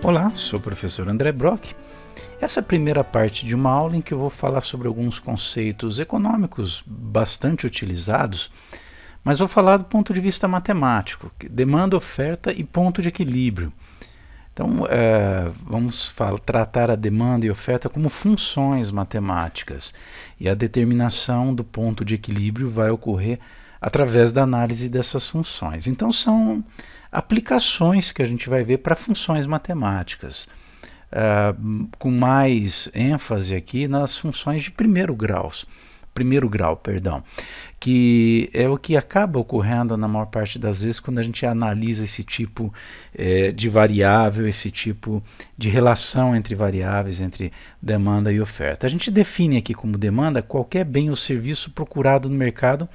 Olá, sou o professor André Brock. Essa é a primeira parte de uma aula em que eu vou falar sobre alguns conceitos econômicos bastante utilizados, mas vou falar do ponto de vista matemático, demanda, oferta e ponto de equilíbrio. Então, vamos tratar a demanda e oferta como funções matemáticas, e a determinação do ponto de equilíbrio vai ocorrer através da análise dessas funções. Então, são aplicações que a gente vai ver para funções matemáticas, com mais ênfase aqui nas funções de primeiro grau, que é o que acaba ocorrendo na maior parte das vezes quando a gente analisa esse tipo de variável, esse tipo de relação entre variáveis, entre demanda e oferta. A gente define aqui como demanda qualquer bem ou serviço procurado no mercado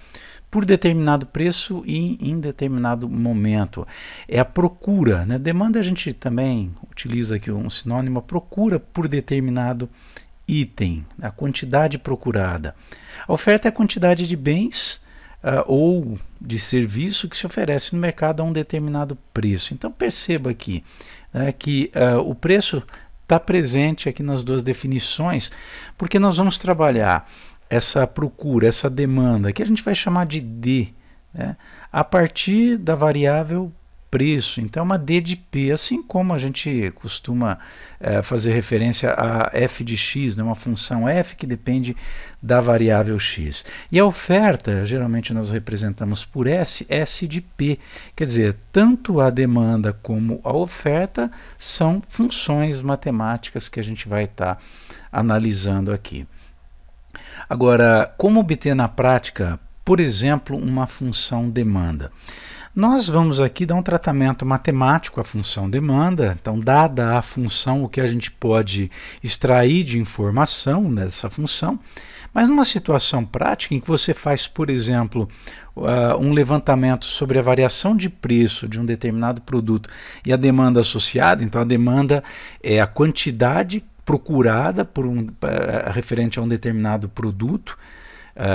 por determinado preço e em determinado momento. É a procura, né? Demanda a gente também utiliza aqui um sinônimo, a procura por determinado item, a quantidade procurada. A oferta é a quantidade de bens ou de serviço que se oferece no mercado a um determinado preço. Então perceba aqui que o preço está presente aqui nas duas definições, porque nós vamos trabalhar essa procura, essa demanda, que a gente vai chamar de D, né, a partir da variável preço. Então, uma D de P, assim como a gente costuma fazer referência a f de x, né, uma função f que depende da variável x. E a oferta, geralmente nós representamos por S de P. Quer dizer, tanto a demanda como a oferta são funções matemáticas que a gente vai estar analisando aqui. Agora, como obter na prática, por exemplo, uma função demanda? Nós vamos aqui dar um tratamento matemático à função demanda. Então, dada a função, o que a gente pode extrair de informação dessa função, mas numa situação prática em que você faz, por exemplo, um levantamento sobre a variação de preço de um determinado produto e a demanda associada, então a demanda é a quantidade procurada referente a um determinado produto,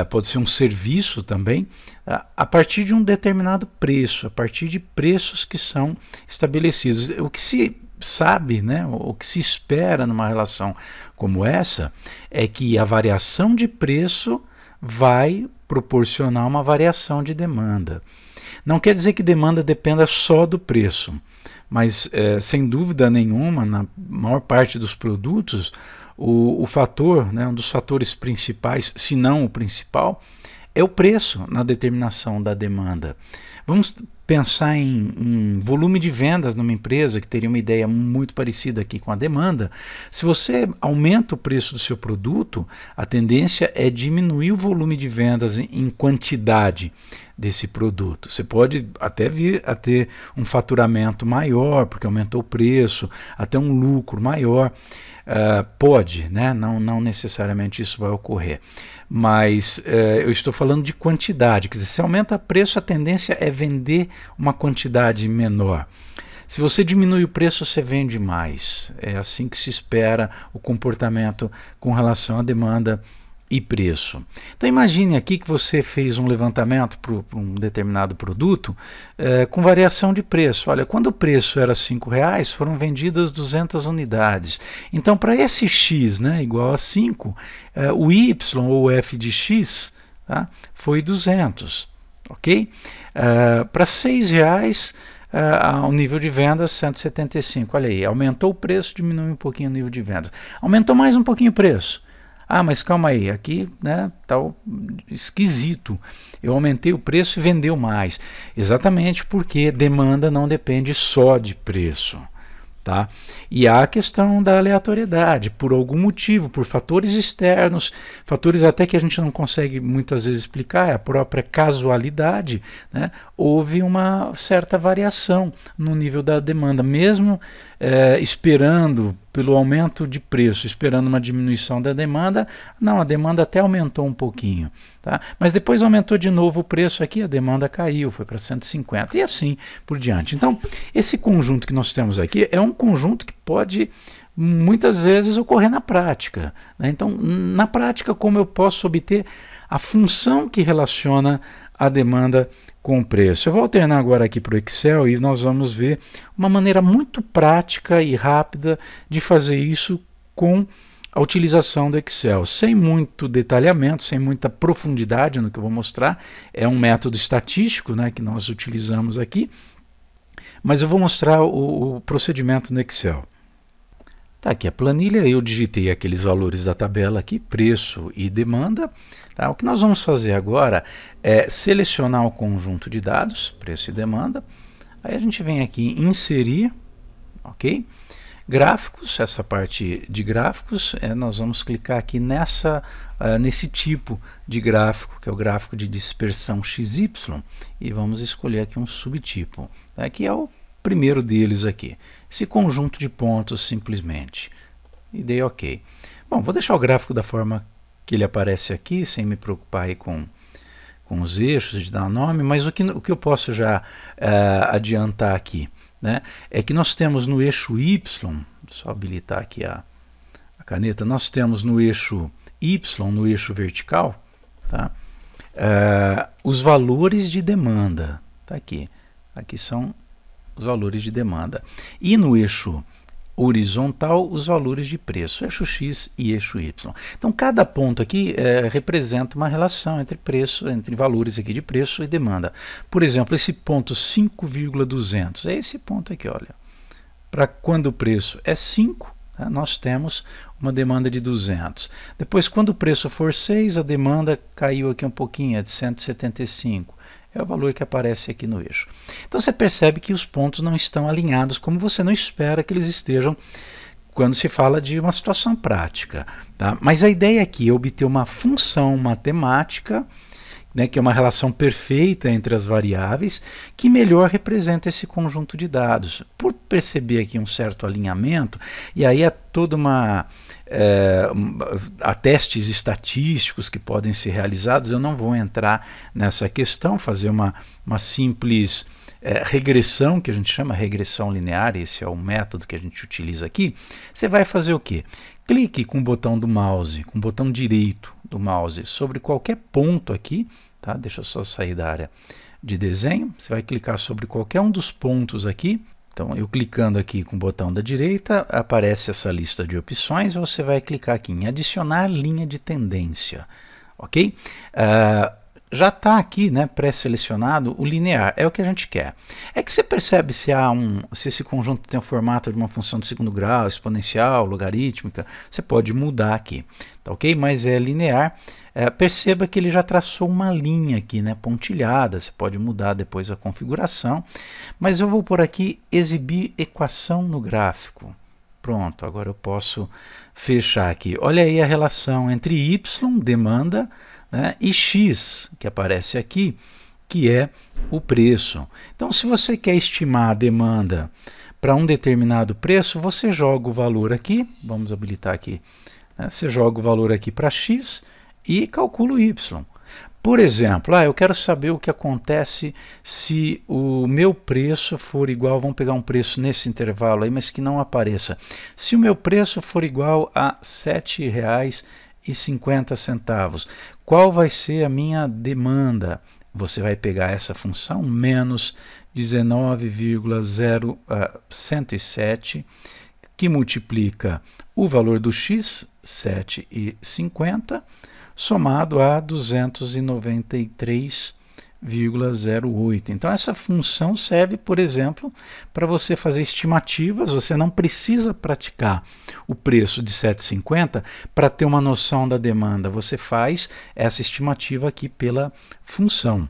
pode ser um serviço também, a partir de um determinado preço, a partir de preços que são estabelecidos. O que se sabe, né, o que se espera numa relação como essa, é que a variação de preço vai proporcionar uma variação de demanda. Não quer dizer que demanda dependa só do preço, mas sem dúvida nenhuma, na maior parte dos produtos, o fator, né, um dos fatores principais, se não o principal, é o preço na determinação da demanda. Vamos pensar em volume de vendas numa empresa, que teria uma ideia muito parecida aqui com a demanda. Se você aumenta o preço do seu produto, a tendência é diminuir o volume de vendas em quantidade desse produto. Você pode até vir a ter um faturamento maior, porque aumentou o preço, até um lucro maior. Pode, né? Não necessariamente isso vai ocorrer, mas eu estou falando de quantidade, quer dizer, se aumenta o preço, a tendência é vender uma quantidade menor. Se você diminui o preço, você vende mais. É assim que se espera o comportamento com relação à demanda e preço. Então imagine aqui que você fez um levantamento para um determinado produto com variação de preço. Olha, quando o preço era R$5, foram vendidas 200 unidades. Então para esse x, né, igual a 5, o y ou f de x, tá, foi 200. Ok? Para R$6, ao nível de vendas 175. Olha aí, aumentou o preço, diminuiu um pouquinho o nível de vendas. Aumentou mais um pouquinho o preço. Ah, mas calma aí, aqui, né, tá esquisito. Eu aumentei o preço e vendeu mais. Exatamente porque demanda não depende só de preço. Tá? E há a questão da aleatoriedade, por algum motivo, por fatores externos, fatores até que a gente não consegue muitas vezes explicar, é a própria casualidade, né? Houve uma certa variação no nível da demanda, mesmo esperando pelo aumento de preço, esperando uma diminuição da demanda, não, a demanda até aumentou um pouquinho, tá? Mas depois aumentou de novo o preço aqui, a demanda caiu, foi para 150 e assim por diante. Então, esse conjunto que nós temos aqui é um conjunto que pode muitas vezes ocorrer na prática, né? Então, na prática, como eu posso obter a função que relaciona a demanda com o preço? Eu vou alternar agora aqui para o Excel e nós vamos ver uma maneira muito prática e rápida de fazer isso com a utilização do Excel, sem muito detalhamento, sem muita profundidade no que eu vou mostrar. É um método estatístico, né, que nós utilizamos aqui, mas eu vou mostrar o procedimento no Excel. Tá aqui a planilha, eu digitei aqueles valores da tabela aqui, preço e demanda. Tá? O que nós vamos fazer agora é selecionar o conjunto de dados, preço e demanda. Aí a gente vem aqui em inserir, ok? Gráficos, essa parte de gráficos, nós vamos clicar aqui nesse tipo de gráfico, que é o gráfico de dispersão XY, e vamos escolher aqui um subtipo, tá? Que é o primeiro deles aqui, esse conjunto de pontos simplesmente, e dei OK. Bom, vou deixar o gráfico da forma que ele aparece aqui, sem me preocupar aí com os eixos, de dar nome, mas o que eu posso já adiantar aqui, né, é que nós temos no eixo Y, só habilitar aqui a caneta, nós temos no eixo Y, no eixo vertical, tá, os valores de demanda, tá aqui são os valores de demanda, e no eixo horizontal os valores de preço, eixo X e eixo Y. Então cada ponto aqui representa uma relação entre preço, entre valores aqui de preço e demanda. Por exemplo, esse ponto 5,200 é esse ponto aqui, olha. Para quando o preço é 5, tá, nós temos uma demanda de 200. Depois, quando o preço for 6, a demanda caiu aqui um pouquinho, é de 175. É o valor que aparece aqui no eixo. Então você percebe que os pontos não estão alinhados como você não espera que eles estejam quando se fala de uma situação prática, tá? Mas a ideia aqui é obter uma função matemática, né, que é uma relação perfeita entre as variáveis, que melhor representa esse conjunto de dados. Por perceber aqui um certo alinhamento, e aí há toda há testes estatísticos que podem ser realizados, eu não vou entrar nessa questão, fazer uma simples regressão, que a gente chama regressão linear, esse é o método que a gente utiliza aqui. Você vai fazer o quê? Clique com o botão do mouse, com o botão direito do mouse, sobre qualquer ponto aqui, tá? Deixa eu só sair da área de desenho, você vai clicar sobre qualquer um dos pontos aqui. Então, eu clicando aqui com o botão da direita, aparece essa lista de opções, você vai clicar aqui em adicionar linha de tendência, ok? Já está aqui, né, pré-selecionado o linear, é o que a gente quer. É que você percebe se esse conjunto tem o formato de uma função de segundo grau, exponencial, logarítmica, você pode mudar aqui, tá ok? Mas é linear. Perceba que ele já traçou uma linha aqui, né, pontilhada, você pode mudar depois a configuração, mas eu vou por aqui exibir equação no gráfico. Pronto, agora eu posso fechar aqui. Olha aí a relação entre Y, demanda, né, e X, que aparece aqui, que é o preço. Então, se você quer estimar a demanda para um determinado preço, você joga o valor aqui, vamos habilitar aqui, né, você joga o valor aqui para X e calcula o Y. Por exemplo, eu quero saber o que acontece se o meu preço for igual, vamos pegar um preço nesse intervalo aí, mas que não apareça. Se o meu preço for igual a R$ 7,50, qual vai ser a minha demanda? Você vai pegar essa função, menos 19,0107, que multiplica o valor do x, 7,50, somado a 293,08. Então essa função serve, por exemplo, para você fazer estimativas. Você não precisa praticar o preço de 7,50 para ter uma noção da demanda. Você faz essa estimativa aqui pela função.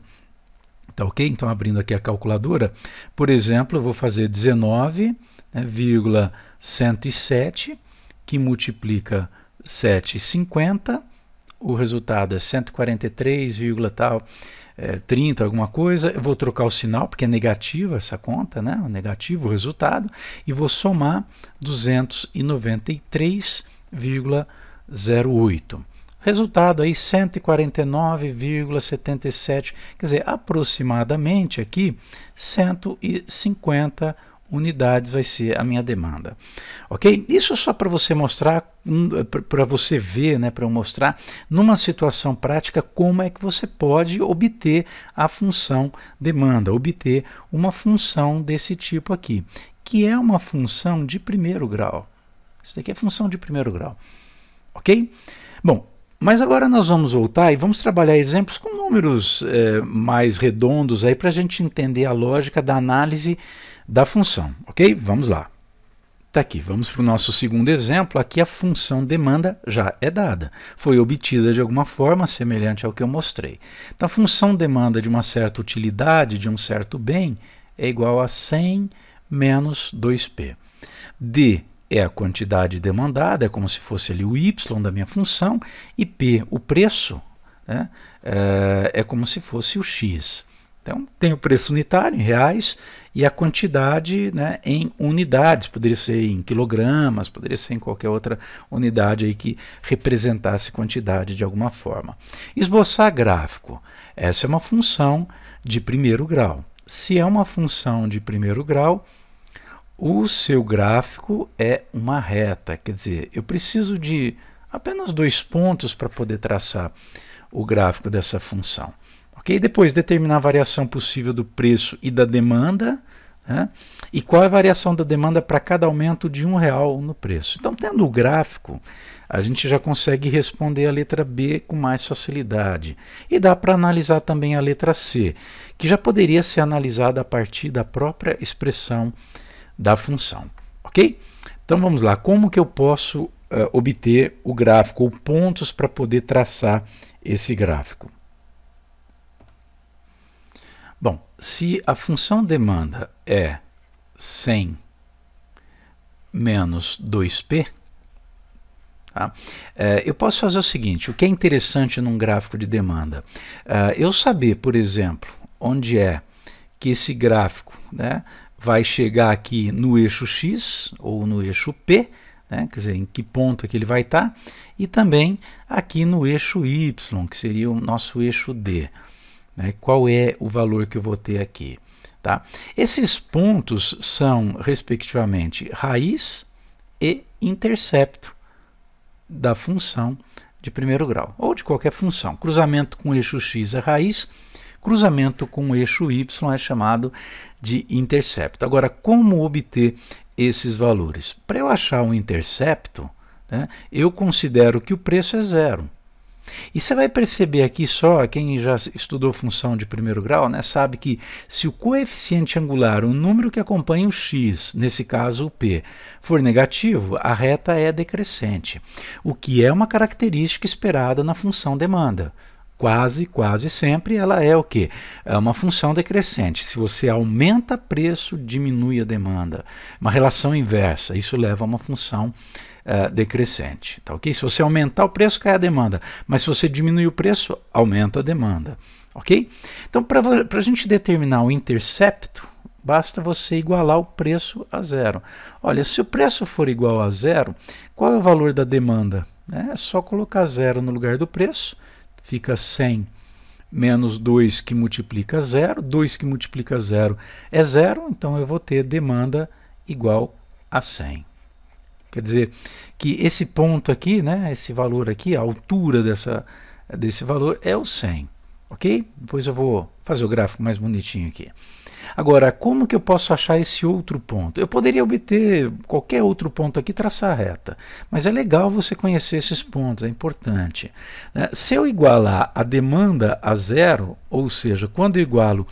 Tá ok? Então, abrindo aqui a calculadora, por exemplo, eu vou fazer 19,107, que multiplica 7,50. O resultado é 143, tal, 30, alguma coisa. Eu vou trocar o sinal, porque é negativa essa conta, né? Negativo o resultado, e vou somar 293,08. Resultado aí 149,77, quer dizer, aproximadamente aqui 150 unidades vai ser a minha demanda. Ok? Isso só para você mostrar, para você ver, né, para eu mostrar numa situação prática como é que você pode obter a função demanda, obter uma função desse tipo aqui, que é uma função de primeiro grau. Isso daqui é função de primeiro grau. Ok? Bom, mas agora nós vamos voltar e vamos trabalhar exemplos com números mais redondos aí para a gente entender a lógica da análise da função, ok? Vamos lá. Tá aqui, vamos para o nosso segundo exemplo. Aqui a função demanda já é dada. Foi obtida de alguma forma semelhante ao que eu mostrei. Então a função demanda de uma certa utilidade, de um certo bem, é igual a 100 menos 2p. D é a quantidade demandada, é como se fosse ali o y da minha função, e p, o preço, né, é como se fosse o x. Então, tem o preço unitário em reais e a quantidade, né, em unidades, poderia ser em quilogramas, poderia ser em qualquer outra unidade aí que representasse quantidade de alguma forma. Esboçar gráfico, essa é uma função de primeiro grau. Se é uma função de primeiro grau, o seu gráfico é uma reta, quer dizer, eu preciso de apenas 2 pontos para poder traçar o gráfico dessa função. Okay? Depois, determinar a variação possível do preço e da demanda, né? E qual é a variação da demanda para cada aumento de R$1 no preço. Então, tendo o gráfico, a gente já consegue responder a letra B com mais facilidade. E dá para analisar também a letra C, que já poderia ser analisada a partir da própria expressão da função, ok? Então vamos lá, como que eu posso obter o gráfico, ou pontos para poder traçar esse gráfico? Bom, se a função demanda é 100 menos 2p, tá? Eu posso fazer o seguinte, o que é interessante num gráfico de demanda? Eu saber, por exemplo, onde é que esse gráfico, né, vai chegar aqui no eixo X ou no eixo P, né, quer dizer, em que ponto que ele vai estar, e também aqui no eixo Y, que seria o nosso eixo D. Né, qual é o valor que eu vou ter aqui? Tá? Esses pontos são, respectivamente, raiz e intercepto da função de primeiro grau, ou de qualquer função. Cruzamento com o eixo X é raiz, cruzamento com o eixo Y é chamado de intercepto. Agora, como obter esses valores? Para eu achar um intercepto, né, eu considero que o preço é 0. E você vai perceber aqui só, quem já estudou função de primeiro grau, né, sabe que se o coeficiente angular, o número que acompanha o x, nesse caso o p, for negativo, a reta é decrescente, o que é uma característica esperada na função demanda. Quase sempre ela é o quê? É uma função decrescente. Se você aumenta preço, diminui a demanda. Uma relação inversa, isso leva a uma função decrescente. Tá, okay? Se você aumentar o preço, cai a demanda. Mas se você diminuir o preço, aumenta a demanda. Ok? Então, para a gente determinar o intercepto, basta você igualar o preço a 0. Olha, se o preço for igual a 0, qual é o valor da demanda? É só colocar 0 no lugar do preço. Fica 100 menos 2 que multiplica 0. 2 que multiplica 0 é 0, então eu vou ter demanda igual a 100. Quer dizer que esse ponto aqui, né, esse valor aqui, a altura desse valor é o 100. Ok? Depois eu vou fazer o gráfico mais bonitinho aqui. Agora, como que eu posso achar esse outro ponto? Eu poderia obter qualquer outro ponto aqui e traçar a reta, mas é legal você conhecer esses pontos, é importante. Se eu igualar a demanda a 0, ou seja, quando eu igualo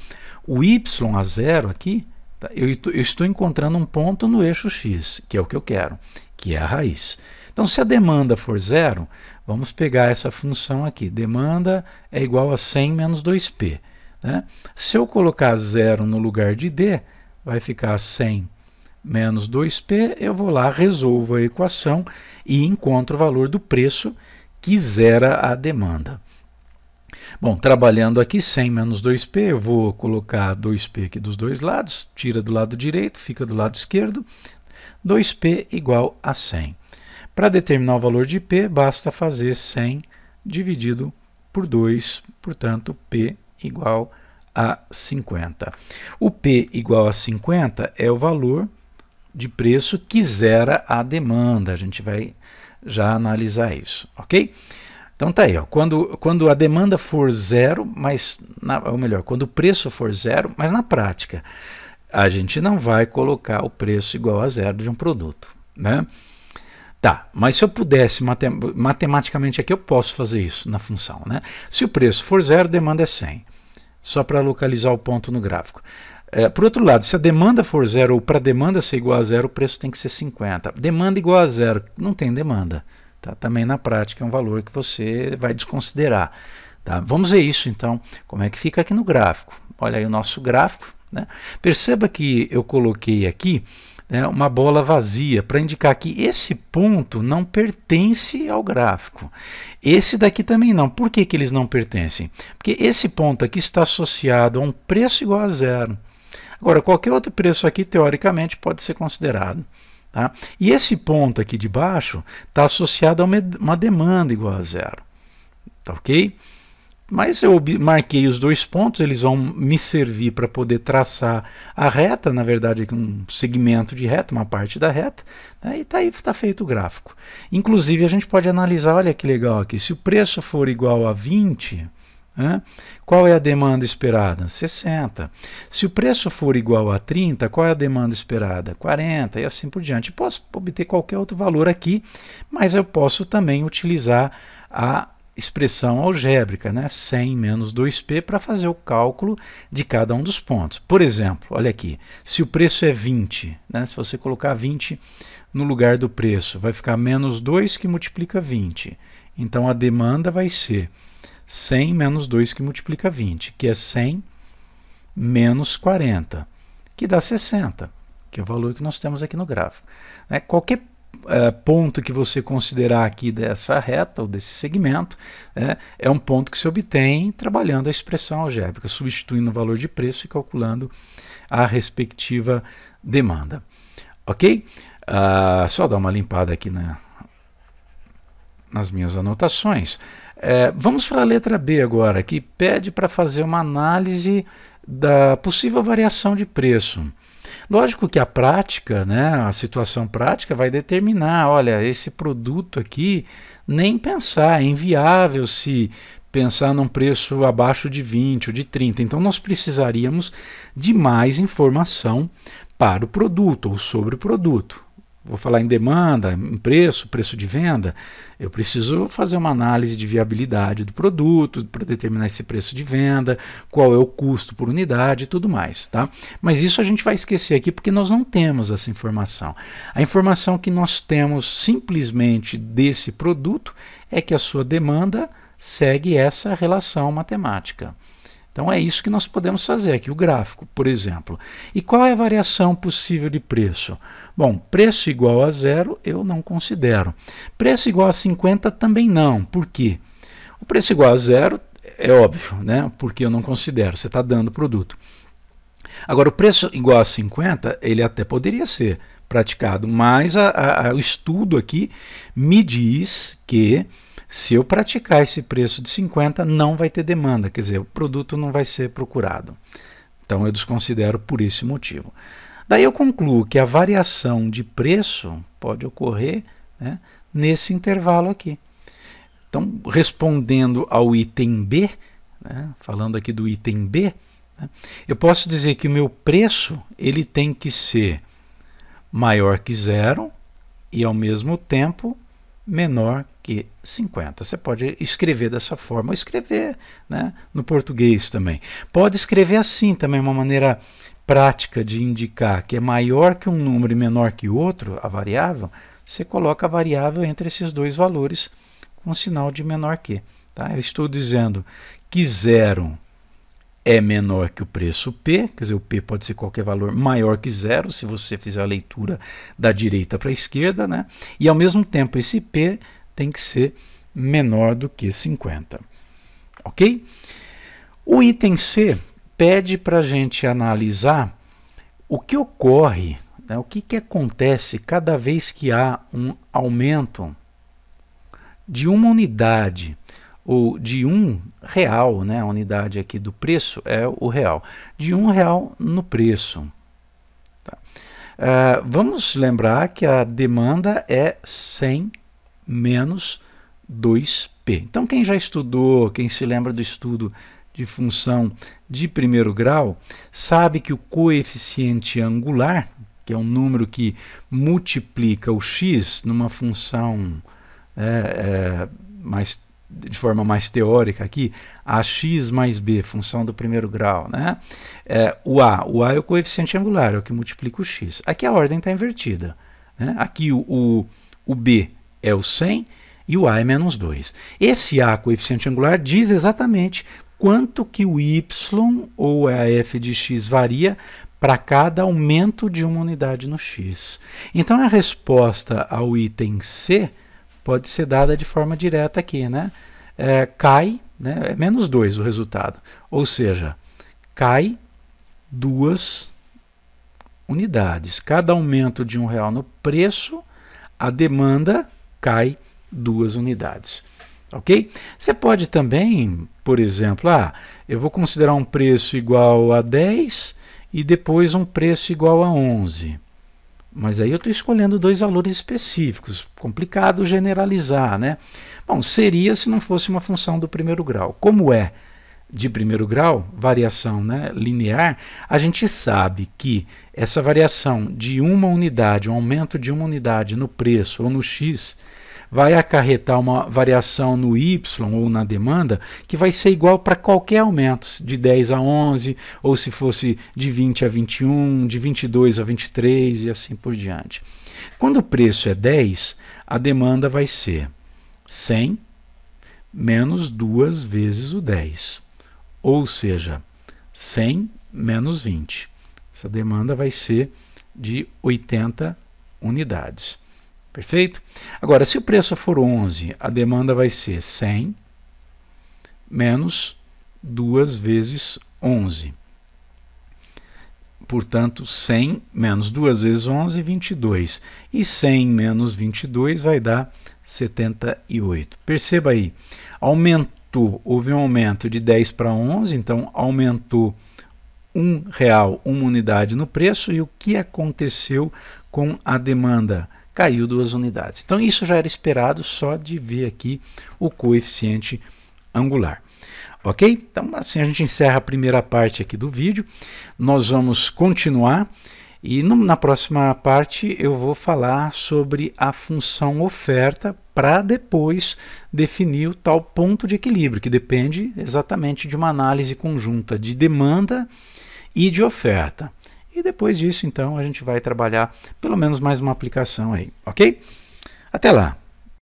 o y a 0 aqui, eu estou encontrando um ponto no eixo x, que é o que eu quero, que é a raiz. Então, se a demanda for 0, vamos pegar essa função aqui, demanda é igual a 100 menos 2p. Né? Se eu colocar 0 no lugar de D, vai ficar 100 menos 2p, eu vou lá, resolvo a equação e encontro o valor do preço que zera a demanda. Bom, trabalhando aqui 100 menos 2p, eu vou colocar 2p aqui dos dois lados, tira do lado direito, fica do lado esquerdo, 2p igual a 100. Para determinar o valor de p, basta fazer 100 dividido por 2, portanto, p igual a 50. O P igual a 50 é o valor de preço que zera a demanda. A gente vai já analisar isso, ok? Então tá aí, ó. Quando a demanda for zero, ou melhor, quando o preço for zero, mas na prática a gente não vai colocar o preço igual a zero de um produto, né? Tá, mas se eu pudesse, matematicamente aqui eu posso fazer isso na função, né? Se o preço for zero, a demanda é 100, só para localizar o ponto no gráfico. Por outro lado, se a demanda for zero ou para a demanda ser igual a zero, o preço tem que ser 50. Demanda igual a zero, não tem demanda. Tá? Também na prática é um valor que você vai desconsiderar. Tá? Vamos ver isso então, como é que fica aqui no gráfico. Olha aí o nosso gráfico. Né? Perceba que eu coloquei aqui, né, uma bola vazia para indicar que esse ponto não pertence ao gráfico. Esse daqui também não. Por que eles não pertencem? Porque esse ponto aqui está associado a um preço igual a zero. Agora, qualquer outro preço aqui, teoricamente, pode ser considerado. Tá? E esse ponto aqui de baixo está associado a uma demanda igual a zero. Tá ok? Mas eu marquei os dois pontos, eles vão me servir para poder traçar a reta, na verdade aqui um segmento de reta, uma parte da reta, né? E tá feito o gráfico. Inclusive a gente pode analisar, olha que legal aqui, se o preço for igual a 20, né, qual é a demanda esperada? 60. Se o preço for igual a 30, qual é a demanda esperada? 40 e assim por diante. Eu posso obter qualquer outro valor aqui, mas eu posso também utilizar a expressão algébrica, né? 100 menos 2P, para fazer o cálculo de cada um dos pontos. Por exemplo, olha aqui, se o preço é 20, né? Se você colocar 20 no lugar do preço, vai ficar menos 2 que multiplica 20. Então a demanda vai ser 100 menos 2 que multiplica 20, que é 100 menos 40, que dá 60, que é o valor que nós temos aqui no gráfico. Né? Qualquer ponto que você considerar aqui dessa reta ou desse segmento é um ponto que se obtém trabalhando a expressão algébrica, substituindo o valor de preço e calculando a respectiva demanda. Ok? Só dar uma limpada aqui nas minhas anotações. Vamos para a letra B agora, que pede para fazer uma análise da possível variação de preço. Lógico que a prática, né, a situação prática vai determinar, olha, esse produto aqui, nem pensar, é inviável se pensar num preço abaixo de 20 ou de 30. Então nós precisaríamos de mais informação para o produto ou sobre o produto. Vou falar em demanda, em preço de venda, eu preciso fazer uma análise de viabilidade do produto para determinar esse preço de venda, qual é o custo por unidade e tudo mais. Tá? Mas isso a gente vai esquecer aqui porque nós não temos essa informação. A informação que nós temos simplesmente desse produto é que a sua demanda segue essa relação matemática. Então é isso que nós podemos fazer aqui, o gráfico, por exemplo. E qual é a variação possível de preço? Bom, preço igual a zero eu não considero. Preço igual a 50 também não. Por quê? O preço igual a zero é óbvio, né? Porque eu não considero, você está dando o produto. Agora, o preço igual a 50, ele até poderia ser praticado, mas o estudo aqui me diz que se eu praticar esse preço de 50, não vai ter demanda, quer dizer, o produto não vai ser procurado. Então eu desconsidero por esse motivo. Daí eu concluo que a variação de preço pode ocorrer, né, nesse intervalo aqui. Então, respondendo ao item B, né, falando aqui do item B, né, eu posso dizer que o meu preço ele tem que ser maior que zero e ao mesmo tempo menor que 50. Você pode escrever dessa forma, ou escrever, né, no português também. Pode escrever assim também, uma maneira prática de indicar que é maior que um número e menor que outro, a variável, você coloca a variável entre esses dois valores com o sinal de menor que. Tá? Eu estou dizendo que zero é menor que o preço P, quer dizer, o P pode ser qualquer valor maior que zero, se você fizer a leitura da direita para a esquerda, né? E ao mesmo tempo esse P tem que ser menor do que 50. Ok? O item C pede para a gente analisar o que ocorre, né? O que acontece cada vez que há um aumento de uma unidade ou de R$1, né, a unidade aqui do preço é o real, de R$1 no preço. Tá. Vamos lembrar que a demanda é 100 menos 2P. Então, quem já estudou, quem se lembra do estudo de função de primeiro grau, sabe que o coeficiente angular, que é um número que multiplica o x numa função de forma mais teórica aqui, ax mais b, função do primeiro grau, né? O A é o coeficiente angular, é o que multiplica o x. Aqui a ordem está invertida, né? Aqui o B é o 100 e o A é menos 2. Esse A, coeficiente angular, diz exatamente quanto que o y ou a f de x varia para cada aumento de uma unidade no x. Então a resposta ao item C pode ser dada de forma direta aqui, né? Cai, né? É menos 2 o resultado, ou seja, cai 2 unidades. Cada aumento de R$1 no preço, a demanda cai 2 unidades. Ok? Você pode também, por exemplo, eu vou considerar um preço igual a 10 e depois um preço igual a 11. Mas aí eu estou escolhendo 2 valores específicos. Complicado generalizar, né? Bom, seria se não fosse uma função do primeiro grau. Como é de primeiro grau, variação, né, linear, a gente sabe que essa variação de uma unidade, um aumento de uma unidade no preço ou no x, vai acarretar uma variação no y ou na demanda que vai ser igual para qualquer aumento, de 10 a 11, ou se fosse de 20 a 21, de 22 a 23 e assim por diante. Quando o preço é 10, a demanda vai ser 100 menos 2 vezes o 10, ou seja, 100 menos 20. Essa demanda vai ser de 80 unidades. Perfeito? Agora, se o preço for 11, a demanda vai ser 100 menos 2 vezes 11. Portanto, 100 menos 2 vezes 11, 22. E 100 menos 22 vai dar 78. Perceba aí, houve um aumento de 10 para 11, então aumentou R$1, uma unidade no preço, e o que aconteceu com a demanda? Caiu 2 unidades. Então isso já era esperado só de ver aqui o coeficiente angular. Ok? Então assim a gente encerra a primeira parte aqui do vídeo. Nós vamos continuar e na próxima parte eu vou falar sobre a função oferta para depois definir o tal ponto de equilíbrio, que depende exatamente de uma análise conjunta de demanda e de oferta. E depois disso, então, a gente vai trabalhar pelo menos mais uma aplicação aí, ok? Até lá!